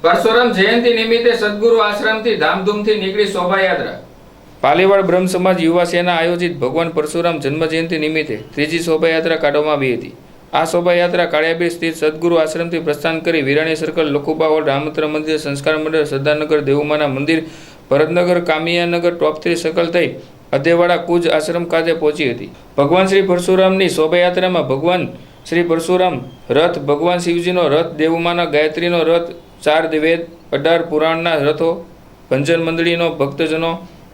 પરશુરામ જયંતિ નિમિત્તે સદગુરુ આશ્રમથી ધામધૂમથી નીકળી શોભાયાત્રા। પાલીવાડ બ્રહ્મ સમાજ યુવા સેના આયોજિત ભગવાન પરશુરામ જન્મ જયંતિ નિમિત્તે ત્રીજી શોભાયાત્રા કાઢવામાં આવી હતી। આ શોભાયાત્રા કાળિયાબીર સ્થિત સદગુરુ આશ્રમથી પ્રસ્થાન કરી વિરાણી સર્કલ, લખુબા હોલ, રામત્ર મંદિર, સંસ્કાર મંડળ, સરદારનગર, દેવુમાના મંદિર, ભરતનગર, કામિયાનગર, ટોપ 3 સર્કલ થઈ અધેવાડા કુજ આશ્રમ ખાતે પહોંચી હતી। ભગવાન શ્રી પરશુરામની શોભાયાત્રામાં ભગવાન શ્રી પરશુરામ રથ, ભગવાન શિવજીનો રથ, દેવુમાના ગાયત્રીનો રથ, 4 વેદ, 18 પુરાણના રથો, ભંજન મંડળીનો ભક્તજનો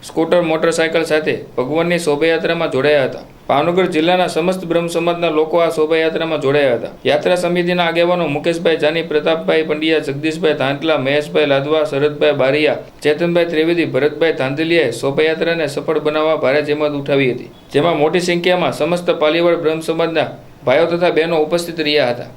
સ્કૂટર, મોટરસાયકલ સાથે ભગવાનની શોભાયાત્રામાં જોડાયા હતા। ભાવનગર જિલ્લાના સમસ્ત બ્રહ્મ સમાજના લોકો આ શોભાયાત્રામાં જોડાયા હતા। યાત્રા સમિતિના આગેવાનો મુકેશભાઈ જાની, પ્રતાપભાઈ પંડ્યા, જગદીશભાઈ ધાંટલા, મહેશભાઈ લાદવા, શરદભાઈ બારિયા, ચેતનભાઈ ત્રિવેદી, ભરતભાઈ ધાંધલિયાએ શોભાયાત્રાને સફળ બનાવવા ભારે જહેમત ઉઠાવી હતી, જેમાં મોટી સંખ્યામાં સમસ્ત પાલીવાડ બ્રહ્મ સમાજના ભાઈઓ તથા બહેનો ઉપસ્થિત રહ્યા હતા।